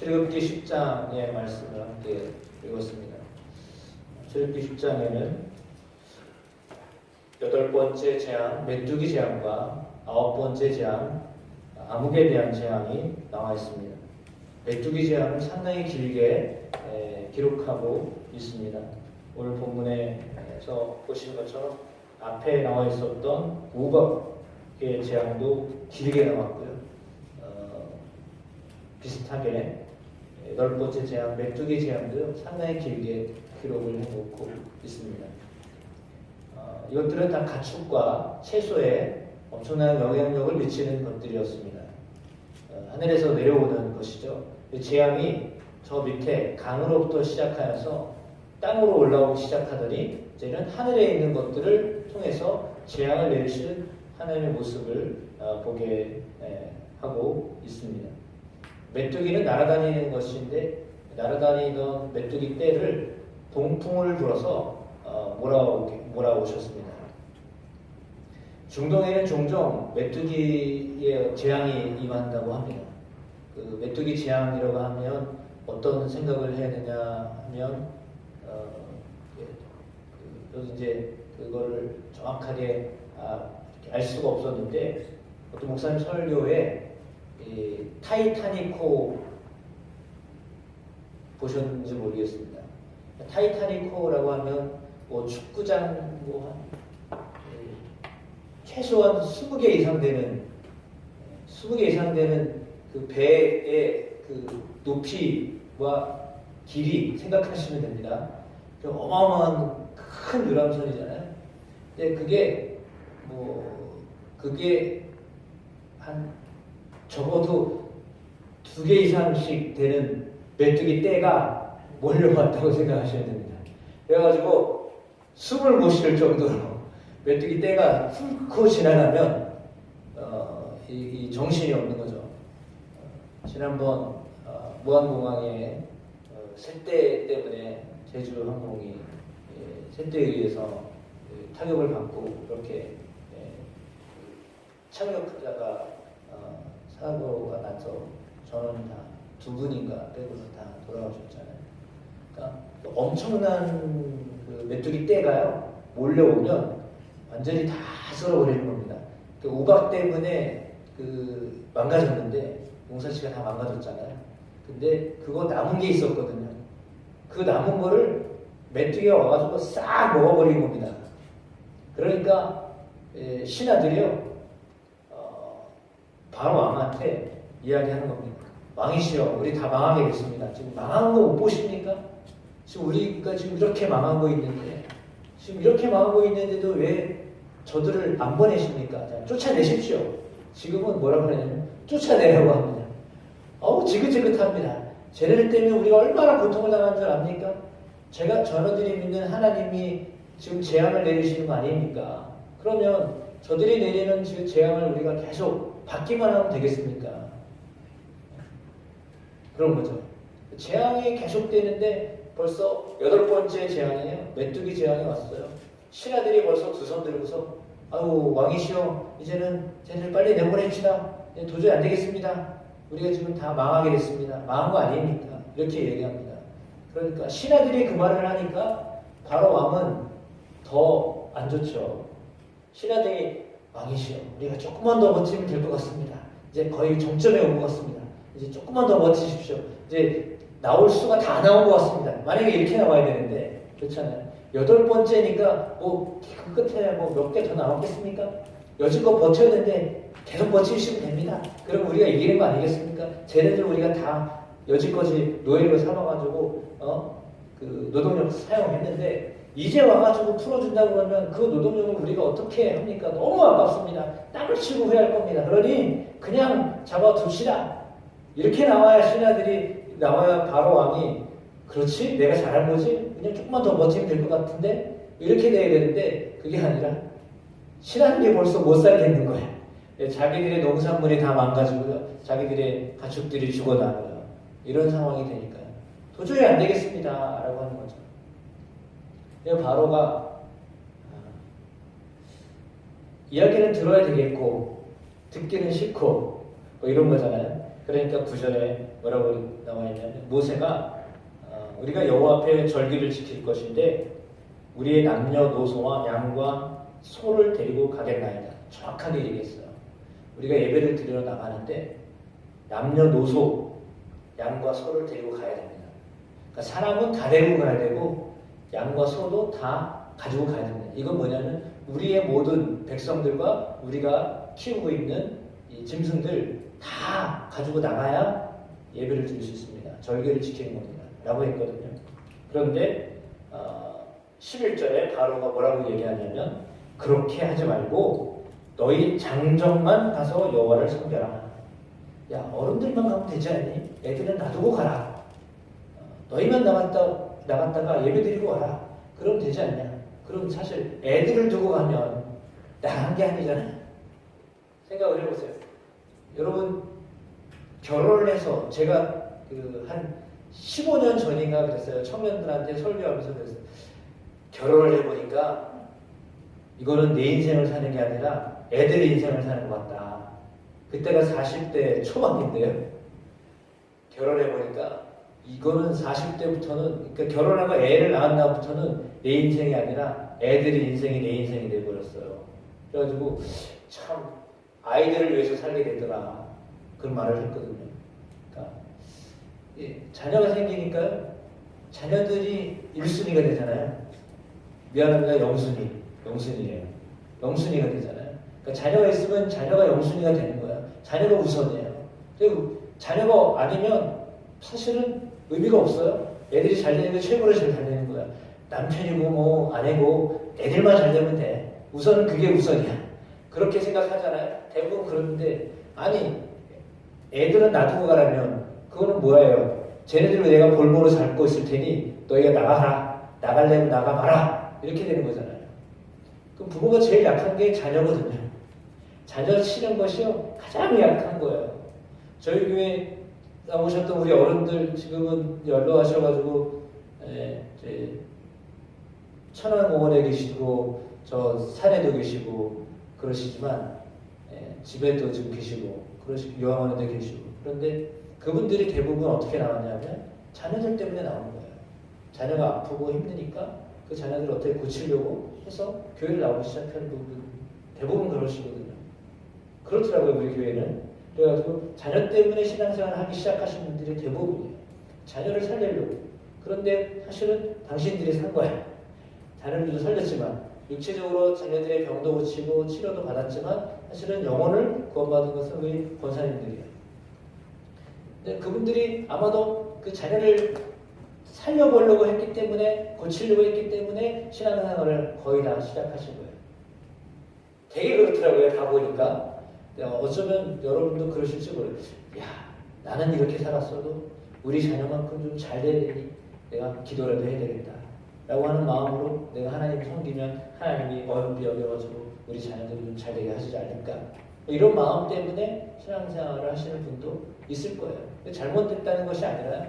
출애굽기 10장의 말씀을 함께 읽었습니다. 출애굽기 10장에는 8번째 재앙, 메뚜기 재앙과 9번째 재앙, 암흑에 대한 재앙이 나와 있습니다. 메뚜기 재앙을 상당히 길게 기록하고 있습니다. 오늘 본문에서 보신 것처럼 앞에 나와 있었던 우박의 재앙도 길게 나왔고요. 비슷하게 8번째 재앙, 메뚜기 재앙도 상당히 길게 기록을 해놓고 있습니다. 이것들은 다 가축과 채소에 엄청난 영향력을 미치는 것들이었습니다. 하늘에서 내려오는 것이죠. 재앙이 저 밑에 강으로부터 시작하여서 땅으로 올라오기 시작하더니 이제는 하늘에 있는 것들을 통해서 재앙을 내리시는 하나님의 모습을 보게 하고 있습니다. 메뚜기는 날아다니는 것인데 날아다니던 메뚜기 떼를 동풍을 불어서 몰아오셨습니다. 중동에는 종종 메뚜기의 재앙이 임한다고 합니다. 그 메뚜기 재앙이라고 하면 어떤 생각을 해야 되냐 하면 여기 이제 그거를 정확하게 알 수가 없었는데 어떤 목사님 설교에 타이타닉호 보셨는지 모르겠습니다. 타이타닉호라고 하면 뭐 축구장 최소한 20개 이상 되는 그 배의 그 높이와 길이 생각하시면 됩니다. 어마어마한 큰 유람선이잖아요. 근데 그게 한 적어도 2개 이상씩 되는 메뚜기 떼가 몰려왔다고 생각하셔야 됩니다. 그래가지고 숨을 못 쉴 정도로 메뚜기 떼가 훑고 지나가면 이 정신이 없는 거죠. 지난번 무안공항에 새떼 때문에 제주항공이 새떼에 의해서 타격을 받고 그렇게 착륙자가 사고가 나서 전원 다 2분인가 빼고는 다 돌아가셨잖아요. 그러니까 엄청난 그 메뚜기 떼가요 몰려오면 완전히 다 쓸어버리는 겁니다. 그 우박 때문에 그 망가졌는데 용사씨가 다 망가졌잖아요. 근데 그거 남은 게 있었거든요. 그 남은 거를 메뚜기가 와가지고 싹 먹어버린 겁니다. 그러니까 신하들이요 바로 왕한테 이야기하는 겁니다. 왕이시여, 우리 다 망하게 됐습니다. 지금 망한 거 못 보십니까? 지금 우리가 지금 이렇게 망한 거 있는데, 지금 이렇게 망한 거 있는데도 왜 저들을 안 보내십니까? 자, 쫓아내십시오. 지금은 뭐라고 하냐면 쫓아내라고 합니다. 지긋지긋합니다. 쟤네들 때문에 우리가 얼마나 고통을 당한 줄 압니까? 저너들이 믿는 하나님이 지금 재앙을 내리시는 거 아닙니까? 그러면 저들이 내리는 지금 재앙을 우리가 계속 받기만 하면 되겠습니까? 그런 거죠. 재앙이 계속되는데 벌써 8번째 재앙이에요. 메뚜기 재앙이 왔어요. 신하들이 벌써 두 손 들고서 아유 왕이시여 이제는 쟤네를 빨리 내보냅시다. 도저히 안 되겠습니다. 우리가 지금 다 망하게 됐습니다. 망한 거 아닙니까? 이렇게 얘기합니다. 그러니까 신하들이 그 말을 하니까 바로 왕은 더 안 좋죠. 신하들이 왕이시여 우리가 조금만 더 버티면 될 것 같습니다. 이제 거의 정점에 온 것 같습니다. 이제 조금만 더 버티십시오. 이제 나올 수가 다 나온 것 같습니다. 만약에 이렇게 나와야 되는데 그렇잖아요. 8번째니까 그 끝에 몇 개 더 나왔겠습니까? 여지껏 버텨야 되는데 계속 버티시면 됩니다. 그럼 우리가 이기는 거 아니겠습니까? 쟤네들 우리가 다 여지껏이 노예로 삼아가지고 그 노동력 사용했는데 이제 와가지고 풀어준다고 그러면 그 노동력을 우리가 어떻게 합니까? 너무 아깝습니다. 땀을 치고 후회할 겁니다. 그러니 그냥 잡아둡시다. 이렇게 나와야 바로 왕이 그렇지? 내가 잘한 거지? 그냥 조금만 더 버티면 될 것 같은데? 이렇게 돼야 되는데 그게 아니라 신하들이 벌써 못 살겠는 거예요. 자기들의 농산물이 다 망가지고요. 자기들의 가축들이 죽어나가요. 이런 상황이 되니까요. 도저히 안 되겠습니다. 라고 하는 거죠. 바로가 이야기는 들어야 되겠고 듣기는 싫고 이런 거잖아요. 그러니까 9절에 뭐라고 나와 있냐면 모세가 우리가 여호와 앞에 절기를 지킬 것인데 우리의 남녀노소와 양과 소를 데리고 가겠나이다. 정확하게 얘기했어요. 우리가 예배를 드리러 나가는데 남녀노소, 양과 소를 데리고 가야 됩니다. 그러니까 사람은 다 데리고 가야 되고 양과 소도 다 가지고 가야 됩니다. 이건 뭐냐면 우리의 모든 백성들과 우리가 키우고 있는 이 짐승들 다 가지고 나가야 예배를 드릴 수 있습니다. 절개를 지키는 겁니다. 라고 했거든요. 그런데 11절에 바로가 뭐라고 얘기하냐면 그렇게 하지 말고 너희 장정만 가서 여호와를 섬겨라. 야, 어른들만 가면 되지 않니? 애들은 놔두고 가라. 너희만 나갔다가 예배 드리고 와라. 그럼 되지 않냐? 그럼 사실 애들을 두고 가면 나간 게 아니잖아요. 생각을 해보세요. 여러분 결혼을 해서 제가 한 15년 전인가 그랬어요. 청년들한테 설교하면서 그랬어요. 결혼을 해보니까 이거는 내 인생을 사는 게 아니라 애들의 인생을 사는 것 같다. 그때가 40대 초반인데요. 결혼해보니까 이거는 40대부터는 그러니까 결혼하고 애를 낳은 다음부터는 내 인생이 아니라 애들의 인생이 내 인생이 돼버렸어요. 그래가지고 참 아이들을 위해서 살게 되더라. 그런 말을 했거든요. 그러니까 자녀가 생기니까 자녀들이 1순위가 되잖아요. 미안합니다. 영순이에요. 영순위가 되잖아요. 그러니까 자녀가 있으면 자녀가 영순위가 되는 거야. 자녀가 우선이에요. 그리고 자녀가 아니면 사실은 의미가 없어요. 애들이 잘 되는 게 최고로 잘 되는 거야. 남편이고 뭐 아내고 애들만 잘 되면 돼. 우선은 그게 우선이야. 그렇게 생각하잖아요. 대부분 그러는데 아니 애들은 놔두고 가라면 그거는 뭐예요? 쟤네들 내가 볼모로 살고 있을 테니 너희가 나가라. 나가려면 나가봐라. 이렇게 되는 거잖아요. 그럼 부모가 제일 약한 게 자녀거든요. 자녀를 치는 것이요 가장 약한 거예요. 저희 교회 나오셨던 우리 어른들 지금은 연로하셔가지고 천안공원에 계시고 저 산에도 계시고 그러시지만 집에도 지금 계시고 그러시고 요양원에도 계시고 그런데 그분들이 대부분 어떻게 나왔냐면 자녀들 때문에 나오는 거예요. 자녀가 아프고 힘드니까 그 자녀들을 어떻게 고치려고 해서 교회를 나오기 시작하는 부분 대부분 그러시거든요. 그렇더라고요 우리 교회는. 그래가지고 자녀 때문에 신앙생활을 하기 시작하신 분들이 대부분이에요. 자녀를 살리려고. 그런데 사실은 당신들이 산 거야. 자녀들도 살렸지만 육체적으로 자녀들의 병도 고치고 치료도 받았지만 사실은 영혼을 구원받은 것은 우리 권사님들이에요. 근데 그분들이 아마도 그 자녀를 살려보려고 했기 때문에 고치려고 했기 때문에 신앙생활을 거의 다 시작하신 거예요. 되게 그렇더라고요. 다 보니까. 어쩌면 여러분도 그러실지 모르겠어요. 야, 나는 이렇게 살았어도 우리 자녀만큼 좀 잘 돼야 되니 내가 기도라도 해야 되겠다. 라고 하는 마음으로 내가 하나님을 섬기면 하나님이 어여삐 여겨가지고 우리 자녀들이 좀 잘 되게 하시지 않을까. 이런 마음 때문에 신앙생활을 하시는 분도 있을 거예요. 잘못됐다는 것이 아니라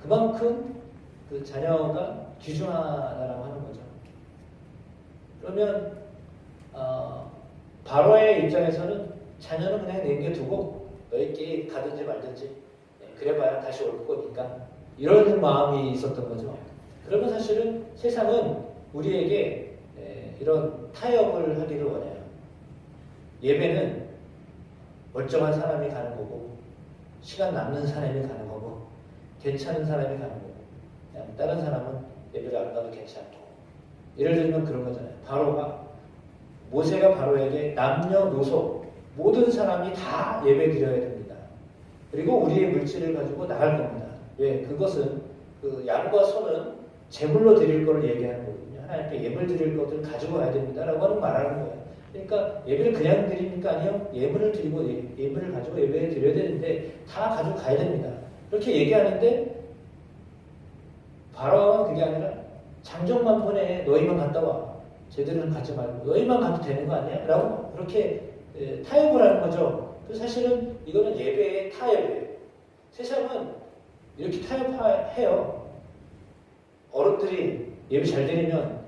그만큼 그 자녀가 귀중하다라고 하는 거죠. 그러면 바로의 입장에서는 자녀는 그냥 남겨두고 너희끼리 가든지 말든지 그래봐야 다시 올 거니까 이런 마음이 있었던 거죠. 그러면 사실은 세상은 우리에게 이런 타협을 하기를 원해요. 예배는 멀쩡한 사람이 가는 거고 시간 남는 사람이 가는 거고 괜찮은 사람이 가는 거고 그냥 다른 사람은 예배를 안 가도 괜찮고 예를 들면 그런 거잖아요. 모세가 바로에게 남녀노소 모든 사람이 다 예배 드려야 됩니다. 그리고 우리의 물질을 가지고 나갈 겁니다. 왜? 그것은 그 양과 소는 제물로 드릴 것을 얘기하는 거거든요. 하나님께 예물 드릴 것을 가지고 가야 됩니다라고 하는 말하는 거예요. 그러니까 예배를 그냥 드립니까? 아니요. 예물을 드리고 예물을 가지고 예배에 드려야 되는데 다 가지고 가야 됩니다. 그렇게 얘기하는데 바로는 그게 아니라 장정만 보내. 너희만 갔다 와. 쟤들은 가지 말고 너희만 가도 되는 거 아니야? 라고 그렇게 타협을 하는 거죠. 사실은 이거는 예배의 타협이에요. 세상은 이렇게 타협해요. 어른들이 예배 잘 드리면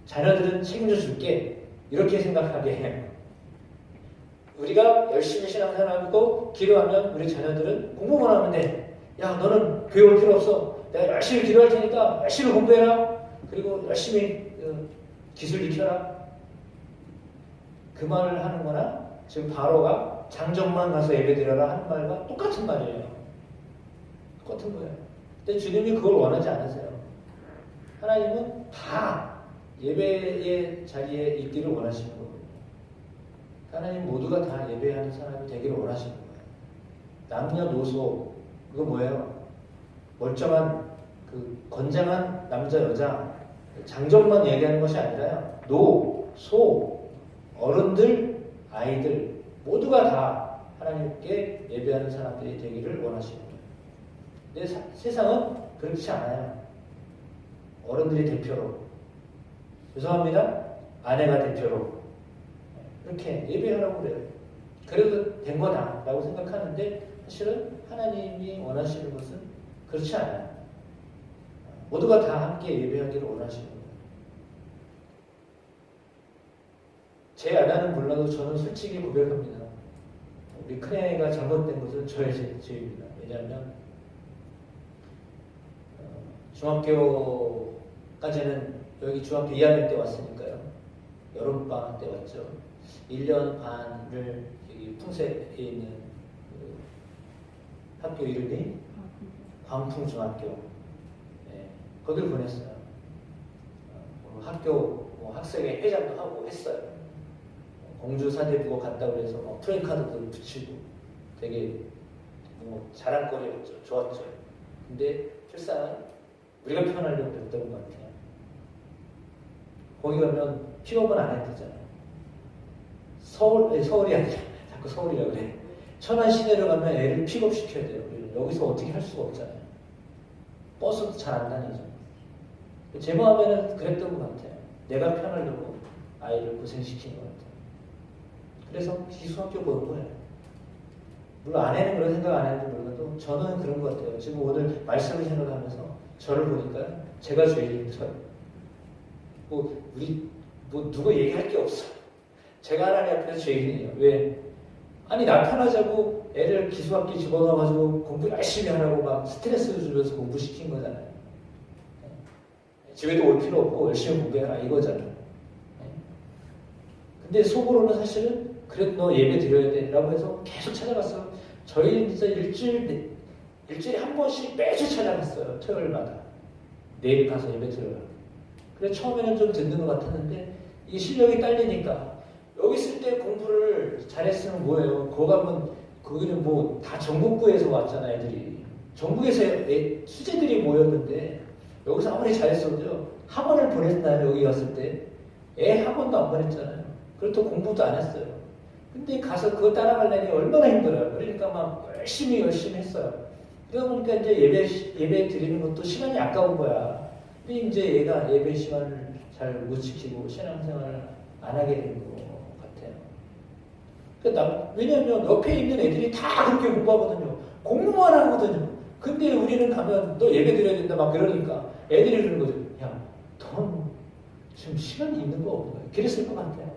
자녀들은 책임져 줄게. 이렇게 생각하게 해요. 우리가 열심히 신앙생활하고 기도하면 우리 자녀들은 공부만 하면 돼. 야, 너는 교회 올 필요 없어. 내가 열심히 기도할 테니까 열심히 공부해라. 그리고 열심히 기술 익혀라. 그 말을 하는 거나 지금 바로가 장정만 가서 예배드려라 하는 말과 똑같은 말이에요. 똑같은 거예요. 근데 주님이 그걸 원하지 않으세요. 하나님은 다 예배의 자리에 있기를 원하시는 거거든요. 하나님 모두가 다 예배하는 사람이 되기를 원하시는 거예요. 남녀노소 그거 뭐예요? 멀쩡한 건장한 남자 여자 장점만 얘기하는 것이 아니라요. 소, 어른들, 아이들 모두가 다 하나님께 예배하는 사람들이 되기를 원하시는 거예요. 근데 세상은 그렇지 않아요. 어른들이 대표로, 죄송합니다, 아내가 대표로 이렇게 예배하라고 그래요. 그래도 된 거다라고 생각하는데 사실은 하나님이 원하시는 것은 그렇지 않아요. 모두가 다 함께 예배하기를 원하시는 거예요. 제 아내는 몰라도 저는 솔직히 고백합니다. 우리 큰애가 잘못된 것은 저의 죄입니다. 왜냐하면 중학교까지는 여기 중학교 2학년 때 왔으니까요. 여름방학 때 왔죠. 1년 반을 여기 풍세에 있는 학교 이름이 광풍중학교. 네, 거길 보냈어요. 학교 학생회 회장도 하고 했어요. 공주사대부고 갔다고 해서 프레임카드도 붙이고 되게 자랑거리였죠. 좋았죠. 근데 실상 우리가 표현하려고 그랬던 것 같아요. 거기 가면 픽업은 안 했대잖아요. 서울이 아니라 자꾸 서울이라고 그래. 천안 시내로 가면 애를 픽업 시켜야 돼요. 여기서 어떻게 할 수가 없잖아요. 버스도 잘 안 다니죠. 제 마음에는 그랬던 것 같아요. 내가 편하려고 아이를 고생시킨 것 같아요. 그래서 기수학교 보는 거예요. 물론 아내는 그런 생각 안 했는지 몰라도 저는 그런 것 같아요. 지금 오늘 말씀을 생각하면서 저를 보니까 제가 죄인이더라고요. 누구 얘기할 게 없어. 제가 하나님 앞에서 죄인이에요. 왜? 아니 나 편하자고 애를 기수학기 집어넣어가지고 공부 열심히 하라고 막 스트레스를 주면서 공부시킨 거잖아요. 집에도 올 필요 없고 열심히 공부해라 이거잖아요. 근데 속으로는 사실은 그래도 너 예배 드려야 돼 라고 해서 계속 찾아갔어요. 저희는 진짜 일주일에 한 번씩 매주 찾아갔어요. 토요일마다. 내일 가서 예배 드려라. 그래 처음에는 좀 듣는 것 같았는데 이 실력이 딸리니까 여기 있을 때 공부를 잘했으면 뭐예요? 거기 가면 거기는 뭐 다 전국구에서 왔잖아 애들이. 전국에서 수재들이 모였는데 여기서 아무리 잘했어도요 학원을 보냈나요? 여기 갔을 때 애 학원도 안 보냈잖아요. 그렇다고 공부도 안 했어요. 근데 가서 그거 따라가려니 얼마나 힘들어요. 그러니까 막 열심히 했어요. 그러다 보니까 이제 예배 드리는 것도 시간이 아까운 거야. 근데 이제 얘가 예배 시간을 잘 못 지키고 신앙생활을 안 하게 된 것 같아요. 그러니까 왜냐면 옆에 있는 애들이 다 그렇게 공부하거든요. 공부만 하거든요. 근데 우리는 가면 너 예배 드려야 된다 막 그러니까 애들이 그러는 거죠. 야, 넌 지금 시간이 있는 거 없는 거야. 그랬을 것 같아요.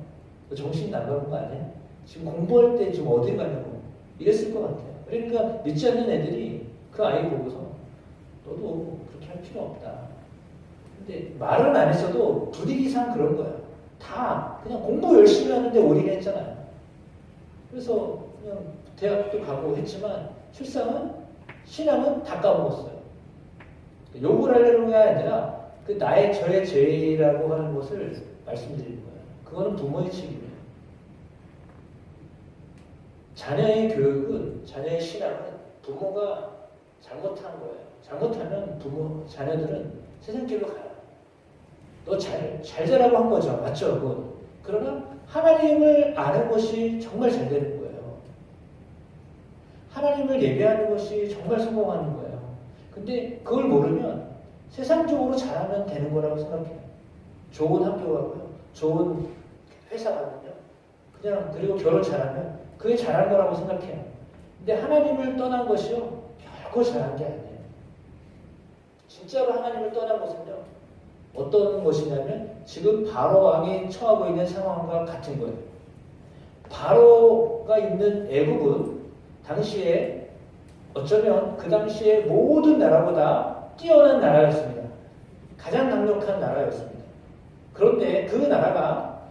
정신이 나가는 거 아니야? 지금 공부할 때 지금 어디 가냐고 이랬을 것 같아요. 그러니까 늦지 않는 애들이 그 아이 보고서 너도 그렇게 할 필요 없다. 근데 말은 안 했어도 분위기상 그런 거예요. 다 그냥 공부 열심히 하는데 올인했잖아요. 그래서 그냥 대학도 가고 했지만 실상은 신앙은 다 까먹었어요. 욕을 하려는 게 아니라 저의 죄라고 하는 것을 말씀드리는 거예요. 그거는 부모의 책임이에요. 자녀의 교육은, 자녀의 신앙은 부모가 잘못한 거예요. 잘못하면 자녀들은 세상길로 가요. 너 잘 자라고 한 거죠. 맞죠? 그건. 그러나 하나님을 아는 것이 정말 잘 되는 거예요. 하나님을 예배하는 것이 정말 성공하는 거예요. 근데 그걸 모르면 세상적으로 잘하면 되는 거라고 생각해요. 좋은 학교 가고요. 좋은 회사 가면요. 그냥 그리고 결혼 잘하면 그게 잘한 거라고 생각해요. 근데 하나님을 떠난 것이요. 결코 잘한 게 아니에요. 진짜로 하나님을 떠난 것은요. 어떤 것이냐면 지금 바로 왕이 처하고 있는 상황과 같은 거예요. 바로가 있는 애국은 당시에 어쩌면 그 당시에 모든 나라보다 뛰어난 나라였습니다. 가장 강력한 나라였습니다. 그런데 그 나라가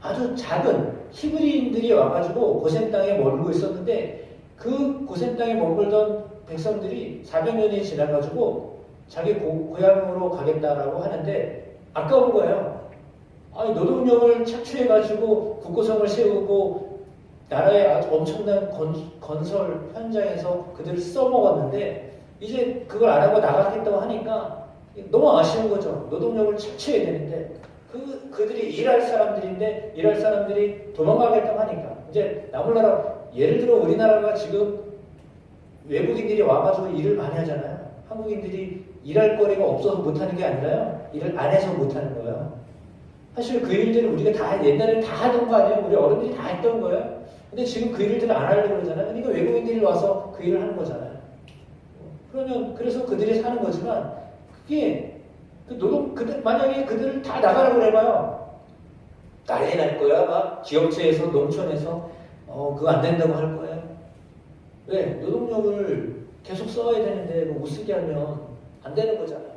아주 작은 히브리인들이 와가지고 고센 땅에 머물고 있었는데 그 고센 땅에 머물던 백성들이 400년이 지나가지고 자기 고향으로 가겠다라고 하는데 아까운 거예요. 아니, 노동력을 착취해가지고 국고성을 세우고 나라의 아주 엄청난 건설 현장에서 그들을 써먹었는데 이제 그걸 안 하고 나가겠다고 하니까 너무 아쉬운 거죠. 노동력을 착취해야 되는데 그들이 일할 사람들인데 일할 사람들이 도망가겠다고 하니까 이제 남은 나라, 예를 들어 우리나라가 지금 외국인들이 와가지고 일을 많이 하잖아요. 한국인들이 일할 거리가 없어서 못하는 게 아니라요. 일을 안 해서 못하는 거예요. 사실 그 일들을 우리가 다 옛날에 다 하던 거 아니에요? 우리 어른들이 다 했던 거예요. 근데 지금 그 일들을 안 하려고 그러잖아요. 그러니까 외국인들이 와서 그 일을 하는 거잖아요. 그러면 그래서 그들이 사는 거지만 그게 만약에 그들을 다 나가라고 그래봐요. 난리 날 거야. 막 기업체에서 농촌에서 그거 안 된다고 할 거예요. 왜? 노동력을 계속 써야 되는데 못 쓰게 하면 안 되는 거잖아요.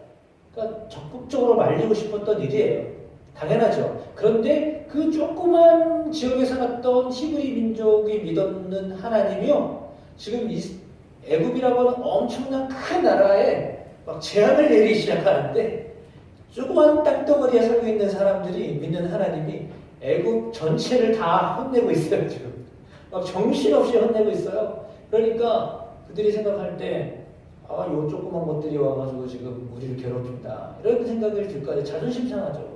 그러니까 적극적으로 말리고 싶었던 일이에요. 당연하죠. 그런데 그 조그만 지역에 살았던 히브리 민족이 믿었는 하나님이요. 지금 애굽이라고 하는 엄청난 큰 나라에 막 재앙을 내리기 시작하는데 조그만 땅덩어리에 살고 있는 사람들이 믿는 하나님이 애굽 전체를 다 혼내고 있어요. 지금 막 정신없이 혼내고 있어요. 그러니까 그들이 생각할 때 요 조그만 것들이 와가지고 지금 우리를 괴롭힌다 이런 생각을 들 거예요. 자존심 상하죠.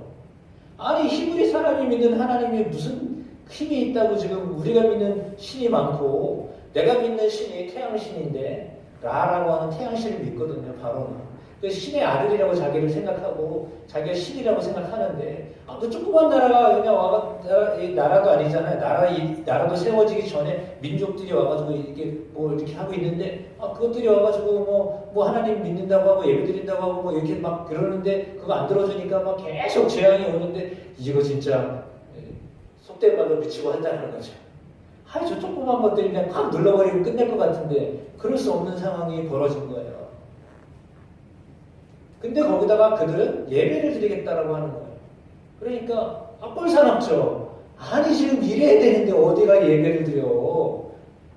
아니, 히브리 사람이 믿는 하나님이 무슨 힘이 있다고 지금 우리가 믿는 신이 많고 내가 믿는 신이 태양신인데 라라고 하는 태양신을 믿거든요. 바로는. 그 신의 아들이라고 자기를 생각하고 자기가 신이라고 생각하는데 그 조그만 나라가 그냥 나라도 아니잖아요. 나라도 세워지기 전에 민족들이 와가지고 이렇게 뭐 이렇게 하고 있는데 그것들이 와가지고 뭐 하나님 믿는다고 하고 예배드린다고 하고 뭐 이렇게 막 그러는데 그거 안 들어주니까 막 계속 재앙이 오는데 이거 진짜 속된 말로 미치고 한다는 거죠. 저 조그만 것들이 그냥 확 눌러버리고 끝낼 것 같은데 그럴 수 없는 상황이 벌어진 거예요. 근데 거기다가 그들은 예배를 드리겠다라고 하는 거예요. 그러니까 꼴사납죠. 아니, 지금 일해야 되는데 어디가 예배를 드려.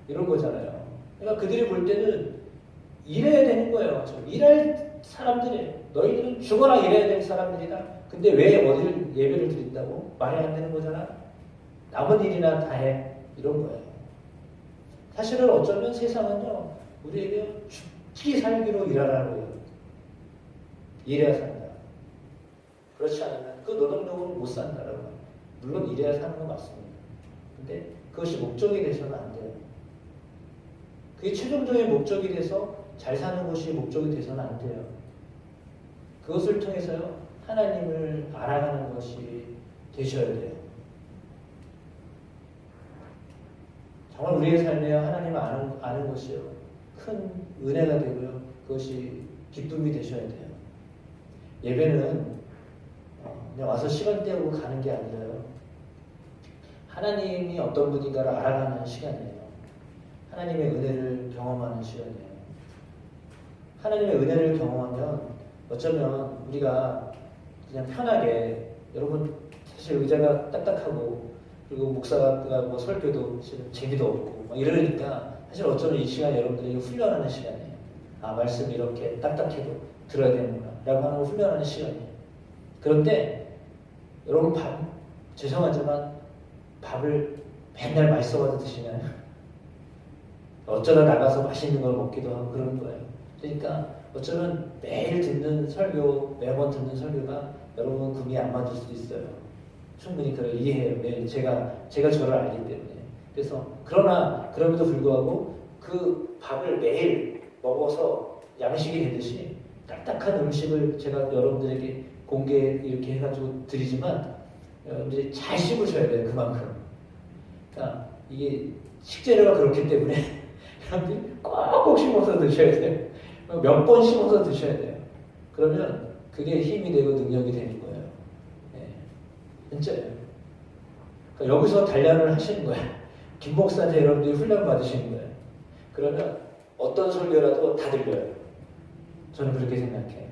이런 거잖아요. 그러니까 그들이 볼 때는 일해야 되는 거예요. 일할 사람들이에요. 너희들은 죽어라 일해야 될 사람들이다. 근데 왜 어디를 예배를 드린다고? 말이 안 되는 거잖아. 남은 일이나 다 해. 이런 거예요. 사실은 어쩌면 세상은요, 우리에게 죽기 살기로 일하라는 거예요. 일해야 산다. 그렇지 않으면 그 노동력으로 못 산다라고 해요. 물론 일해야 사는 건 맞습니다. 근데 그것이 목적이 돼서는 안 돼요. 그게 최종적인 목적이 돼서 잘 사는 것이 목적이 돼서는 안 돼요. 그것을 통해서요, 하나님을 알아가는 것이 되셔야 돼요. 정말 우리의 삶에 하나님을 아는 것이요, 큰 은혜가 되고요, 그것이 기쁨이 되셔야 돼요. 예배는 그냥 와서 시간 때우고 가는 게 아니라요. 하나님이 어떤 분인가를 알아가는 시간이에요. 하나님의 은혜를 경험하는 시간이에요. 하나님의 은혜를 경험하면 어쩌면 우리가 그냥 편하게, 여러분 사실 의자가 딱딱하고 그리고 목사가 뭐 설교도 지금 재미도 없고 막 이러니까 사실 어쩌면 이 시간 여러분들에게 훈련하는 시간이에요. 말씀이 이렇게 딱딱해도 들어야 되는구나 라고 하는 걸 훈련하는 시간이에요. 그런데 여러분 죄송하지만 밥을 맨날 맛있어가지고 드시나요? 어쩌다 나가서 맛있는 걸 먹기도 하고 그러는 거예요. 그러니까 어쩌면 매일 듣는 설교, 매번 듣는 설교가 여러분 금이 안 맞을 수도 있어요. 충분히 그걸 이해해요. 매일 제가 저를 알기 때문에. 그래서 그럼에도 불구하고 그 밥을 매일 먹어서 양식이 되듯이 딱딱한 음식을 제가 여러분들에게 공개 이렇게 해가지고 드리지만 여러분들이 잘 씹으셔야 돼요. 그만큼. 그러니까 이게 식재료가 그렇기 때문에 여러분들이 꼭꼭 씹어서 드셔야 돼요. 몇 번 씹어서 드셔야 돼요. 그러면 그게 힘이 되고 능력이 되는 거예요. 네. 진짜예요. 그러니까 여기서 단련을 하시는 거예요. 김 목사한테 여러분들이 훈련 받으시는 거예요. 그러면 어떤 설교라도 다 들려요. 저는 그렇게 생각해요.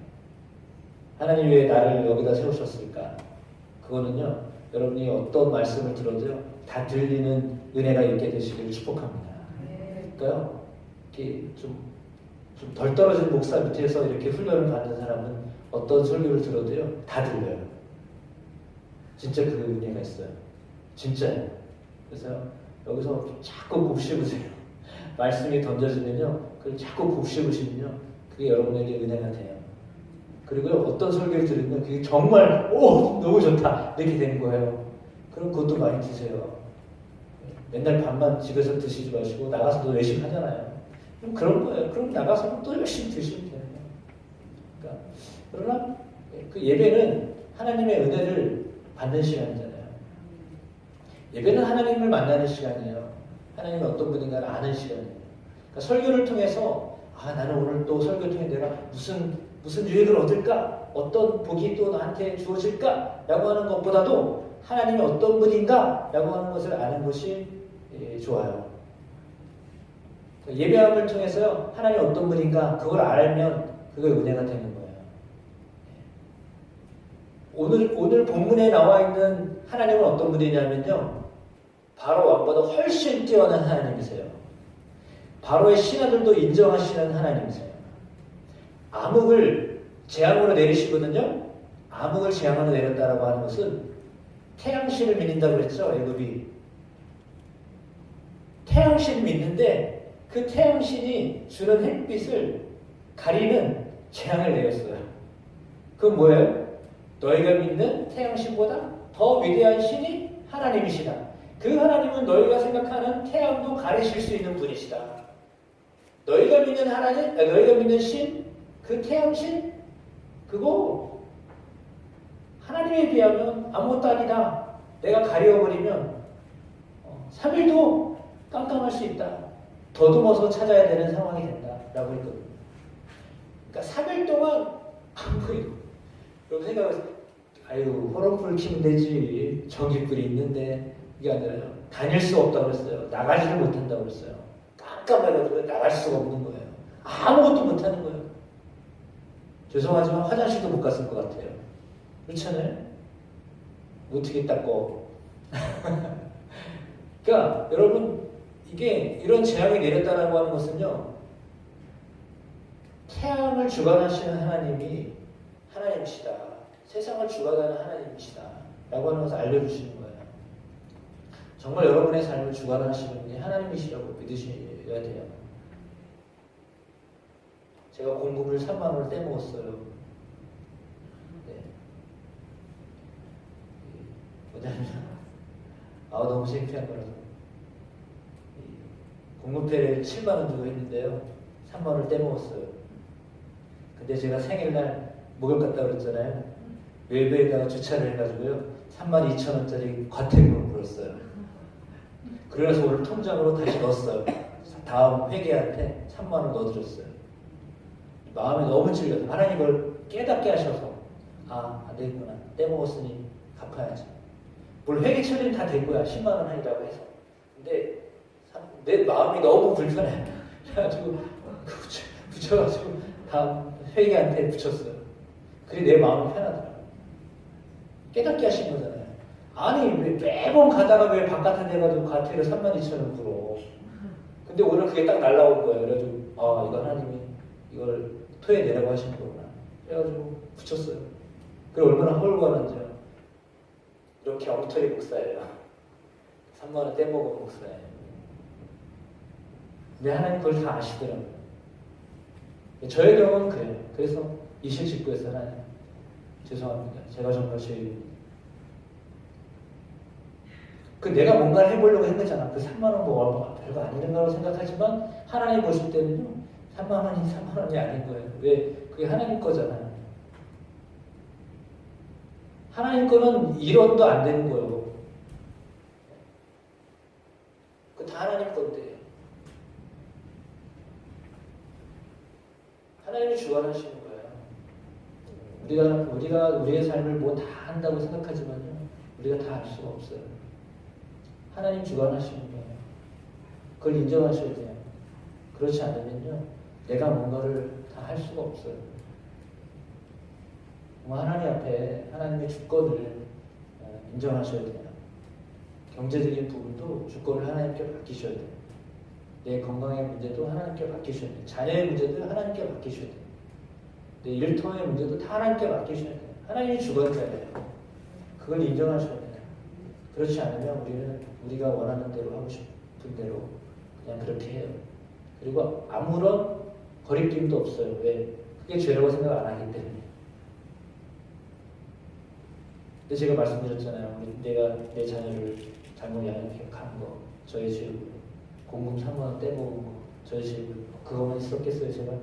하나님 왜 나를 여기다 세우셨을까? 그거는요, 여러분이 어떤 말씀을 들어도요, 다 들리는 은혜가 있게 되시기를 축복합니다. 그러니까요, 이렇게 좀 덜 떨어진 목사 밑에서 이렇게 훈련을 받는 사람은 어떤 설교를 들어도요, 다 들려요. 진짜 그 은혜가 있어요. 진짜요. 그래서 여기서 자꾸 곱씹으세요. 말씀이 던져지면요, 그걸 자꾸 곱씹으시면요, 그게 여러분에게 은혜가 돼요. 그리고 어떤 설교를 들으면 그게 정말 너무 좋다 이렇게 되는 거예요. 그럼 그것도 많이 드세요. 맨날 밥만 집에서 드시지 마시고 나가서도 열심히 하잖아요. 그럼 그런 거예요. 그럼 나가서 또 열심히 드시면 돼요. 그러니까 그러나 그 예배는 하나님의 은혜를 받는 시간이잖아요. 예배는 하나님을 만나는 시간이에요. 하나님이 어떤 분인가를 아는 시간이에요. 그러니까 설교를 통해서 나는 오늘 또 설교 통해 내가 무슨 유익을 얻을까? 어떤 복이 또 나한테 주어질까? 라고 하는 것보다도 하나님이 어떤 분인가? 라고 하는 것을 아는 것이 좋아요. 예배함을 통해서요, 하나님이 어떤 분인가? 그걸 알면 그게 은혜가 되는 거예요. 오늘 본문에 나와 있는 하나님은 어떤 분이냐면요, 바로 왕보다 훨씬 뛰어난 하나님이세요. 바로의 신하들도 인정하시는 하나님이세요. 암흑을 재앙으로 내리시거든요. 암흑을 재앙으로 내렸다라고 하는 것은 태양신을 믿는다고 그랬죠. 애굽이 태양신을 믿는데 그 태양신이 주는 햇빛을 가리는 재앙을 내렸어요. 그건 뭐예요? 너희가 믿는 태양신보다 더 위대한 신이 하나님이시다. 그 하나님은 너희가 생각하는 태양도 가리실 수 있는 분이시다. 너희가 믿는 하나님, 너희가 믿는 신, 그 태양신, 그거 하나님에 비하면 아무것도 아니다. 내가 가려버리면 3일도 깜깜할 수 있다. 더듬어서 찾아야 되는 상황이 된다라고 했거든요. 그러니까 3일 동안 안 보이고, 여러분 생각하세요. 호롱불 켜면 되지. 전기불이 있는데. 이게 아니라요. 다닐 수 없다고 그랬어요. 나가지를 못한다고 그랬어요. 깜깜해가지고 나갈 수가 없는 거예요. 아무것도 못하는 거예요. 죄송하지만 화장실도 못 갔을 것 같아요. 그렇잖아요? 어떻게 닦고. 그러니까 여러분, 이게 이런 재앙이 내렸다라고 하는 것은요, 태양을 주관하시는 하나님이 하나님이시다. 세상을 주관하는 하나님이시다. 라고 하는 것을 알려주시는 거예요. 정말 여러분의 삶을 주관하시는 분이 하나님이시라고 믿으셔야 돼요. 제가 공금을 3만 원을 떼먹었어요. 네. 뭐냐면 너무 창피한 거라서 공금패를 7만 원 주고 했는데요, 3만 원을 떼먹었어요. 근데 제가 생일날 목욕 갔다 그랬잖아요. 외부에다가 주차를 해가지고요, 32,000원짜리 과태료를 물었어요. 그래서 오늘 통장으로 다시 넣었어요. 다음 회계한테 3만 원 넣어드렸어요. 마음이 너무 찔려서 하나님 이걸 깨닫게 하셔서 안 되겠구나. 떼먹었으니 갚아야지. 뭘 회계 처리는 다 된 거야. 10만 원 하니라고 해서. 근데 내 마음이 너무 불편해. 그래가지고 붙여가지고 다음 회계한테 붙였어요. 그게 내 마음이 편하더라고요. 깨닫게 하신 거잖아요. 아니 왜 매번 가다가 왜 바깥에 내가지고 과태료 32,000원 불어. 근데 오늘 그게 딱 날라온 거예요. 그래가지고 이거 하나님이 이걸 토해내라고 하신 거구나. 그래가지고 붙였어요. 그게 얼마나 헐거운지요. 이렇게 엉터리 목사예요. 3만 원 떼먹은 목사예요. 근데 하나님 그걸 다 아시더라고요. 저의 경우는 그래요. 그래서 이실직고에서 하나님 죄송합니다. 제가 정말 죄인입니다. 내가 뭔가를 해보려고 한 거잖아. 그 3만 원 별거 아니라고 생각하지만 하나님 보실 때는요, 3만 원이 아닌 거예요. 왜? 그게 하나님 거잖아요. 하나님 거는 1원도 안 되는 거예요. 그 다 하나님 건데. 하나님이 주관하시는 거예요. 우리가 우리의 삶을 뭐 다 한다고 생각하지만요, 우리가 다 알 수가 없어요. 하나님 주관하시는 거예요. 그걸 인정하셔야 돼요. 그렇지 않으면요, 내가 뭔가를 다 할 수가 없어요. 하나님 앞에 하나님의 주권을 인정하셔야 돼요. 경제적인 부분도 주권을 하나님께 맡기셔야 돼요. 내 건강의 문제도 하나님께 맡기셔야 돼요. 자녀의 문제도 하나님께 맡기셔야 돼요. 내 일터의 문제도 다 하나님께 맡기셔야 돼요. 하나님이 주권자예요. 그걸 인정하셔야 돼요. 그렇지 않으면 우리는 우리가 원하는 대로 하고 싶은 대로 그냥 그렇게 해요. 그리고 아무런 거리낌도 없어요. 왜? 그게 죄라고 생각 안 하기 때문에. 근데 제가 말씀드렸잖아요. 내가 내 자녀를 잘못 양육한 거, 저의 죄고, 공금 3만 원 떼먹은 거, 저의 죄고, 그거만 있었겠어요, 제가?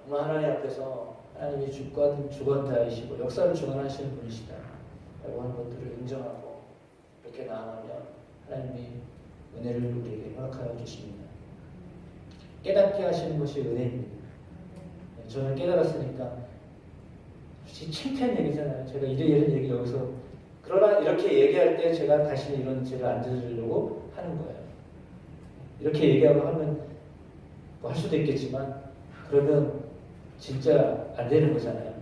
정말 하나님 앞에서 하나님이 주권자이시고 역사를 주관하시는 분이시다 라고 하는 것들을 인정하고 이렇게 나아가면 하나님이 은혜를 우리에게 허락하여 주십니다. 깨닫게 하시는 것이 은혜입니다. 저는 깨달았으니까 솔직히 창피한 얘기잖아요. 제가 이런 얘기 여기서, 그러나 이렇게 얘기할 때 제가 다시 이런 죄를 안 저지르려고 하는 거예요. 이렇게 얘기하고 하면 뭐 할 수도 있겠지만 그러면 진짜 안 되는 거잖아요.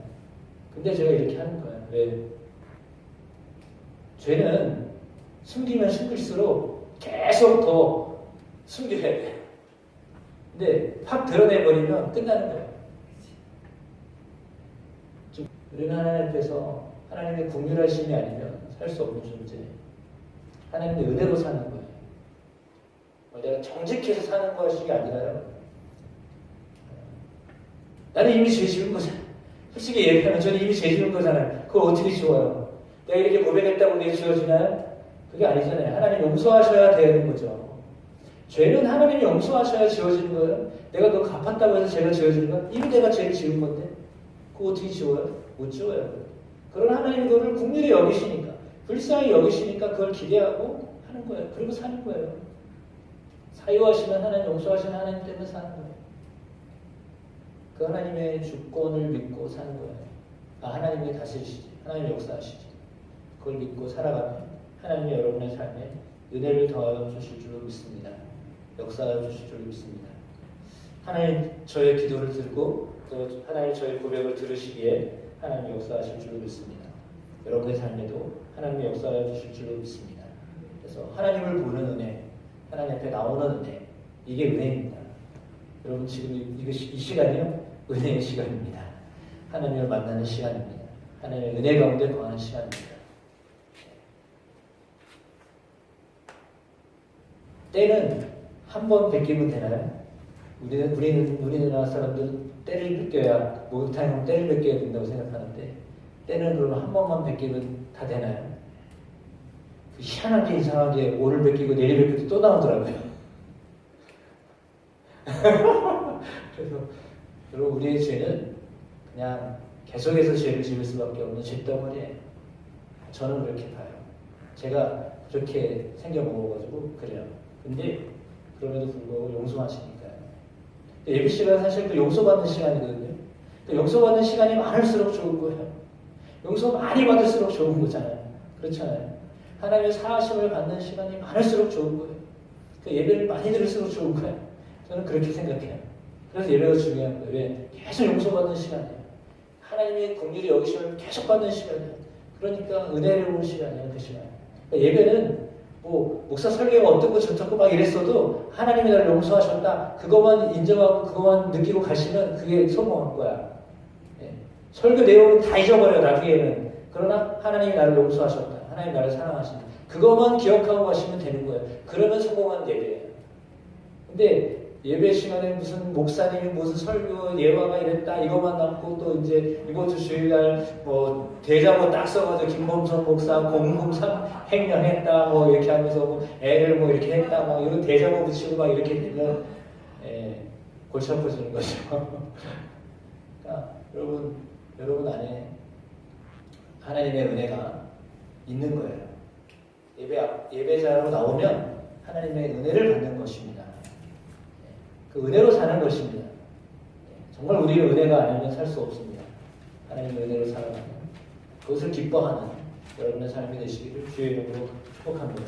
근데 제가 이렇게 하는 거예요. 왜? 죄는 숨기면 숨길수록 계속 더 숨겨야 돼요. 근데 확 드러내버리면 끝나는 거예요. 우리는 하나님 앞에서 하나님의 긍휼하심이 아니면 살 수 없는 존재. 하나님의 은혜로 사는 거예요. 내가 정직해서 사는 것이 아니라요. 나는 이미 죄 지은 거잖아요. 솔직히 얘기하면 저는 이미 죄 지은 거잖아요. 그걸 어떻게 지워요? 내가 이렇게 고백했다고 내게 지워지나요? 그게 아니잖아요. 하나님 용서하셔야 되는 거죠. 죄는 하나님이 용서하셔야 지워지는 거예요. 내가 너 갚았다고 해서 죄가 지워지는 거야? 이미 내가 죄를 지은 건데 그거 어떻게 지워요? 못 지워요. 그러나 하나님이 그걸 긍휼히 여기시니까, 불쌍히 여기시니까 그걸 기대하고 하는 거예요. 그리고 사는 거예요. 사유하시는 하나님, 용서하시는 하나님 때문에 사는 거예요. 그 하나님의 주권을 믿고 사는 거예요. 하나님이 다스리시지, 하나님이 역사하시지. 그걸 믿고 살아가면 하나님이 여러분의 삶에 은혜를 더하여 주실 줄로 믿습니다. 역사하여 주실 줄로 믿습니다. 하나님 저의 기도를 듣고 또 하나님 저의 고백을 들으시기에 하나님이 역사하실 줄로 믿습니다. 여러분의 삶에도 하나님이 역사하여 주실 줄로 믿습니다. 그래서 하나님을 보는 은혜, 하나님 앞에 나오는 은혜, 이게 은혜입니다. 여러분 지금 이 시간이요, 은혜의 시간입니다. 하나님을 만나는 시간입니다. 하나님의 은혜 가운데 거하는 시간입니다. 때는 한 번 베끼면 되나요? 우리나라 사람들은 때를 베껴야, 목욕탕이면 때를 베껴야 된다고 생각하는데, 때는 그러면 한 번만 베끼면 다 되나요? 희한하게 이상하게 오늘 베끼고 내일 베끼고 또 나오더라고요. 그래서 여러분, 우리의 죄는 그냥 계속해서 죄를 지을 수밖에 없는 죄덩어리예요. 저는 그렇게 봐요. 제가 그렇게 생겨 먹어가지고 그래요. 근데 그럼에도 불구하고 용서하시니까요. 예배 시간은 사실 그 용서받는 시간이거든요. 용서받는 시간이 많을수록 좋은 거예요. 용서 많이 받을수록 좋은 거잖아요. 그렇잖아요. 하나님의 사하심을 받는 시간이 많을수록 좋은 거예요. 예배를 많이 들을수록 좋은 거예요. 저는 그렇게 생각해요. 그래서 예배가 중요한 거예요. 왜? 계속 용서받는 시간이에요. 하나님의 긍휼이 여기심을 계속 받는 시간이에요. 그러니까 은혜로운 시간이에요. 그 시간. 예배는 뭐 목사 설교가 어떻고 저떻고 막 이랬어도 하나님이 나를 용서하셨다, 그것만 인정하고 그것만 느끼고 가시면 그게 성공한 거야. 설교 내용은 다 잊어버려요, 나중에는. 그러나 하나님이 나를 용서하셨다, 하나님이 나를 사랑하신다, 그것만 기억하고 가시면 되는 거예요. 그러면 성공한 예배예요. 근데 예배 시간에 무슨 목사님이 무슨 설교 예화가 이랬다, 이것만 남고 또 이제 이번 주 주일날 뭐 대자보 딱 써가지고 김범선 목사 공금삼 행령했다 뭐 이렇게 하면서 뭐 애를 뭐 이렇게 했다 뭐 이런 대자보 붙이고 막 이렇게 되면 골치 아파지는 거죠. 그러니까 여러분 안에 하나님의 은혜가 있는 거예요. 예배자로 나오면 하나님의 은혜를 받는 것입니다. 그 은혜로 사는 것입니다. 정말 우리의 은혜가 아니면 살 수 없습니다. 하나님의 은혜로 살아가는, 그것을 기뻐하는 여러분의 삶이 되시기를 주의 이름으로 축복합니다.